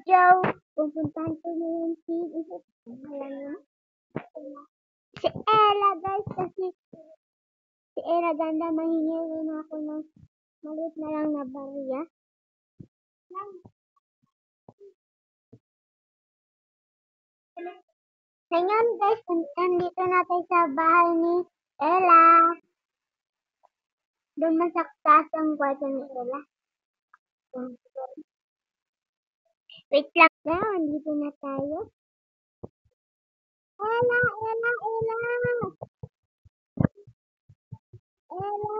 Joe, pupuntahan ko ngayon si Ella guys kasi si Ella ganda mahingi rin ako ng maliit na lang na barya. Ngayon guys, nandito natin sa bahay ni Ella. Doon masaktas ang kwarto ni Ella. Wait lang. Now, andito na tayo. Ella, Ella, Ella! Ella!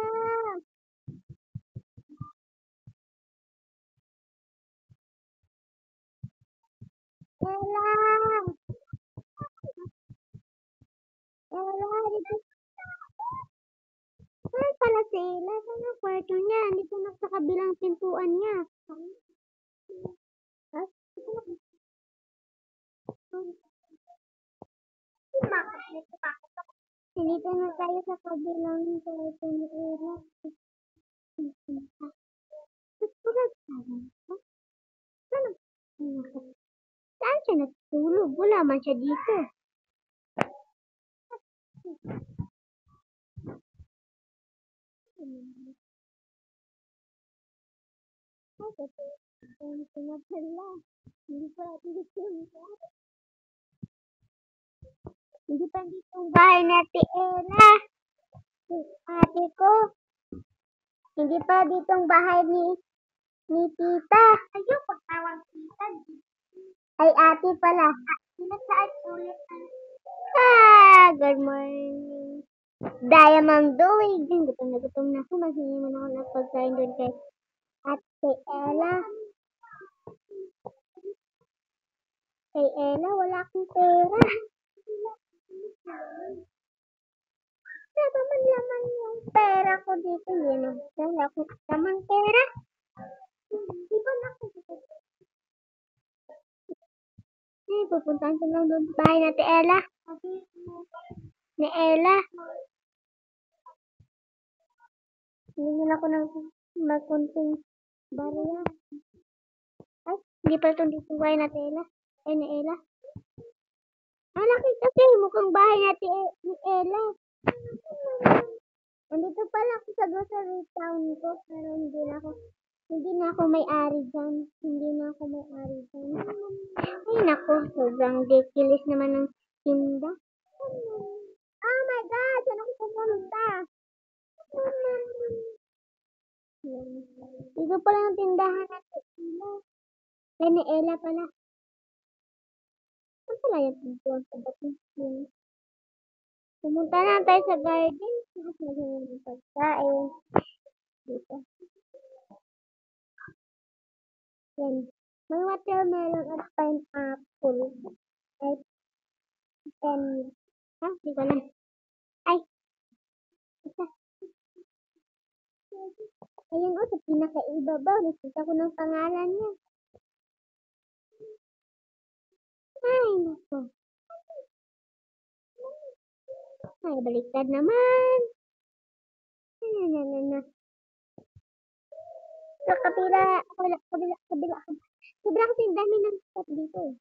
Ella! Ella, dito. Saan pala si Ella? Saan ang kwarto niya? Dito na sa kabilang pintuan niya. Dito na tayo sa kabilang kwarto ni Ella. Saan siya natulog? Wala man siya dito. Hindi pa dito ang bahay ni Ate Ella. Ate ko. Hindi pa dito ang bahay ni Tita. Ayaw pagtawag tita. Ay ate pala. Saan ulit? Good morning. Diamond Doing. Gutom na ako. Maghingi mo na ako ng pagkain doon kay Ate Ella. Kay Ella, wala akong pera. Pero man laman yung pera ko dito. Wala akong tamang pera. Di ba na ako pupuntahan ko lang doon sa bahay na Ate Ella. Ni Ella. Hindi ako ng magkunting barya. Ay, hindi pala ito dito bahay na Ate Ella. Ay, ni Ella. Laki kasi mukhang bahay ni Ella. Nandito pala ako sa grocery town ko, pero hindi na ako may-ari dyan. Ay, naku, sobrang ridiculous naman ng tinda. Oh my God, saan ako pumunta? Dito pala yung tindahan natin. Kaya ni Ella pala. Saan pala yung tindahan sa bating? Pumunta na tayo sa garden. Mas maganda ng pagkain. Dito. Yan. May watermelon at pineapple. Ay, di ko lang. Ay, isa. Ayun o, sa pinakaibabaw. Nakita ko ng pangalan niya. Ay, nako. Ay, baliktad naman. Sa kabila kasi ang dami ng stop dito.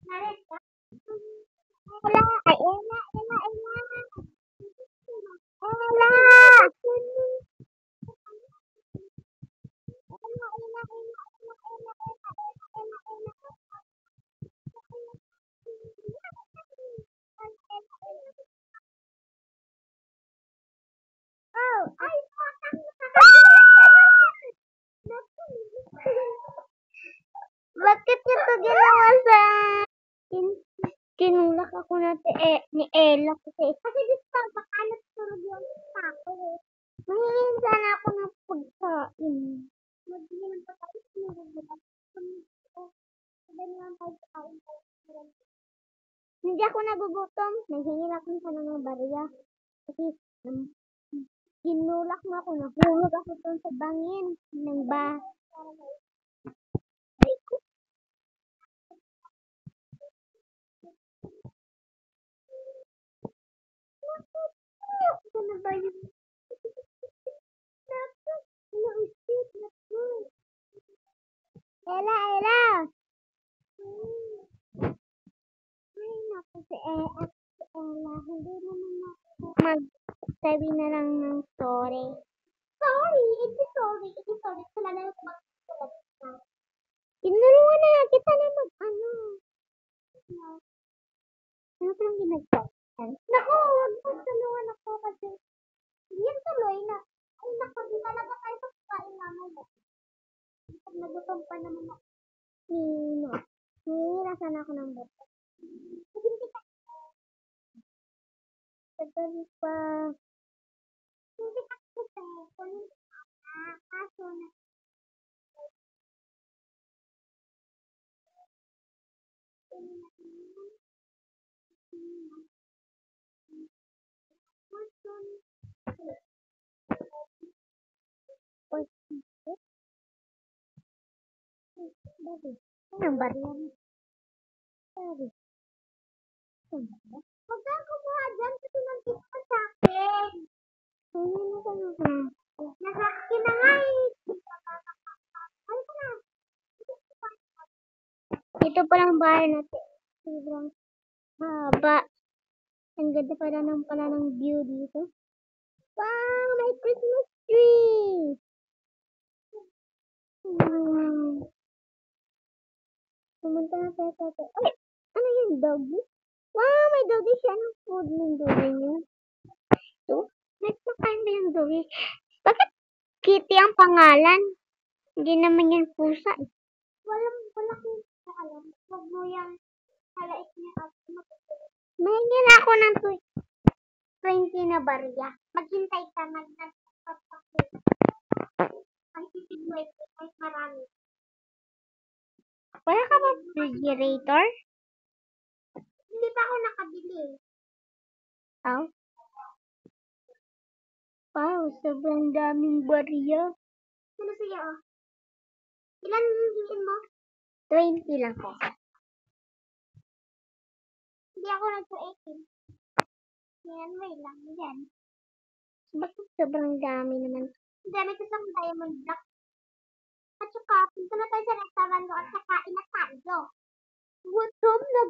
Ella! Ay, Ella! Oh, ay, bakit ito ginawa sa kinulak ako ni Ella kasi dito baka nagturog yung pako eh. Mahingin sana ako ng pagkain. Magbili ng pagkain. Hindi ako nagugutom. Naghingi ako sana ng barya. Kasi kinulak mo ako. Nahulog ako doon sa bangin ng bahay. Ano ba yun? Ella, Ella! Ay, naku, si Ella. Hindi naman ako magsabi na lang ng sorry. Sorry? Hindi sorry. Hindi sorry. Sila na yung magsulat na. Tinuruan na kita na mag-ano. Ano pa lang ginagawa? Naku, wag mo tulungan ako kasi yan tuloy na. Ay, naku, di talaga tayo sa kain namin. Pag nagutom pa naman ako. Nino. Nihirasan ako ng buto. Hindi ka. Pagdali pa. Hindi ka kasi. Kaso na. Anong barya mo? Sorry. Huwag kang kumuha dyan kasi nandito ka sa akin. Ayun na ka na. Nasa akin na nga eh. Ano ka na? Dito pa lang bahay natin. Sobrang haba. Ang ganda pala ng view dito. Wow, may Christmas tree! Wow. Pumunta na tayo sa ito. Ay, ano yun, doggy? Wow, may doggy siya. Anong food ng doggy niya? Ito? Nagpakain ba yung doggy? Bakit Kitty ang pangalan? Hindi naman yan pusa eh. Wala kong alam. Huwag mo yung halait niya ako. Mahingi na ako ng 20 na barya. Maghintay ka. Ang titigway ko ay marami. Wala ka ba refrigerator? Hindi pa ako nakabili. Oh? Wow, sobrang daming barya. Ano sa'yo? Ilan bilhin mo? 20 lang po. Hindi ako nag-18. Yan, may lang. Yan. Bakit sobrang dami naman? Ang dami ko sa diamond block. At saka, punta na tayo sa restaurant at kakain na tayo. Gutom na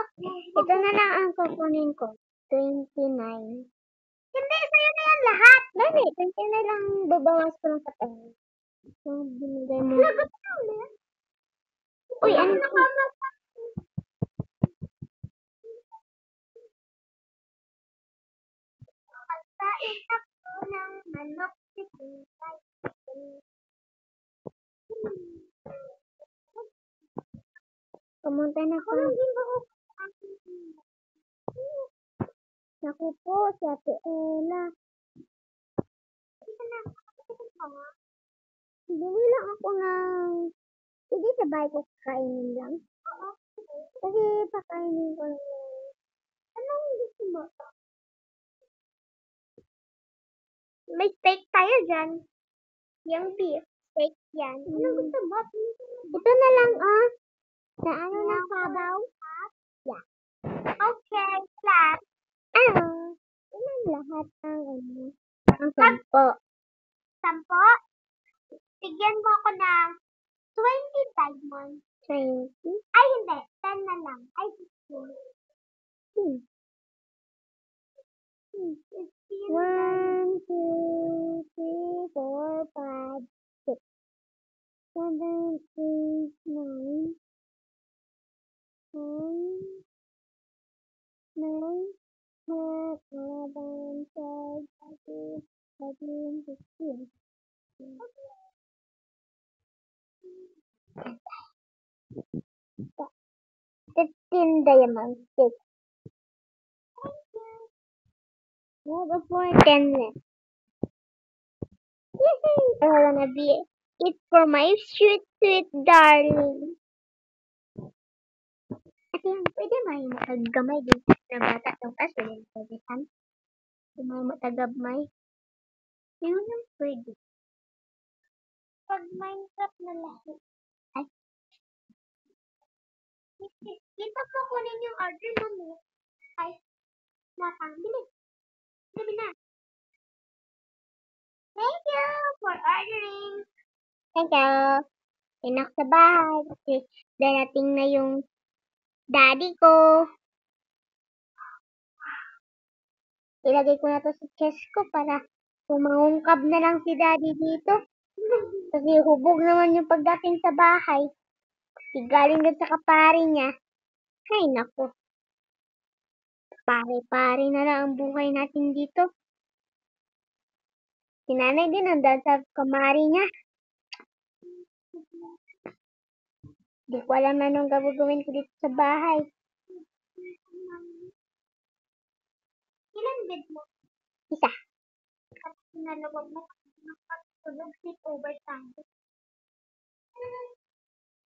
ako. Ito na lang ang kukunin ko. 29. Hindi, sa'yo na yan lahat. Dali, 29 lang babawas ko lang sa pera. So, binigay mo. Lagot na ulit. Uy, ano na ka? Pagkain ako ng manok si Kumpay. Pumunta na ako. Naku po, si Ate Ella. Bili lang ako ng... Sige, sabay ko kakainin lang. Kasi pakainin ko lang. Anong gusto mo? May steak tayo dyan. Yung beef steak yan. Anong gusto mo? Ito na lang, ah. Na ano na sabaw? Yeah. Okay, flat. Ano? Ilan lahat ng ano? Ang 10. 10? Bigyan mo ako ng 20 diamonds. 20? Ay, hindi. 10 na lang. Ay, 15. 1, 2, 3, 4, 5, 6, 7, 8, 9, 10, 9, 11, 12, 13, 14, 15 diamonds. 6. What about 10 left? Yay! I wanna be it for my sweet, sweet darling. At yan, pwede may makagamay din na bata itong kaso yun. Pwede kan? May matagabmay. Yun yung pwede. Pag Minecraft na lahi. Ay. Dito ko kunin yung order mo. Ay. Natang. Bilis. Sabi na. Thank you for ordering. Thank you. Inak sa bahay kasi darating na yung daddy ko. Ilagay ko na to sa chest ko para kumangungkab na lang si daddy dito. Kasi hubog naman yung pagdating sa bahay. Kasi galing doon sa kapari niya. Ay, naku. Pare-pare na lang ang buhay natin dito. Si nanay din nandun sa kamari niya. Di ko alam anong gagawin ko dito sa bahay. Ilan bed mo? Isa. Kasi sinalawag mo nakatulog sleep over time.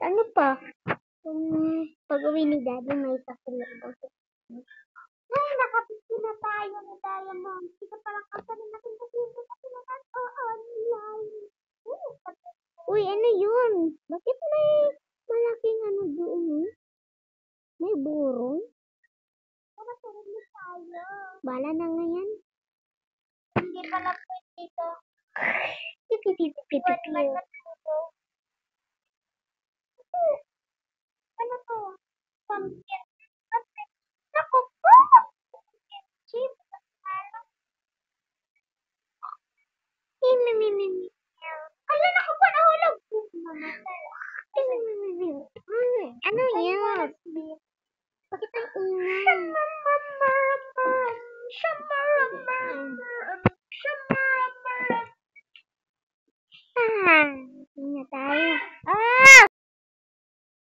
Ano pa? Pag-uwi ni daddy may sasalubong. Ay, nakapiti na tayo ni Diamond. Hindi ka parang kasanin natin kasi kasi online. Uy, ano yun? Bakit may malaking ano doon? May burong? Para sarili tayo. Bala na nga yan. Hindi pala pwede dito. Pipi. Ano to? Pumpkin. Naku po! Chip. Mimimimi. Ala, naku po, nahulog. Ano yan? Bakit ang ingay?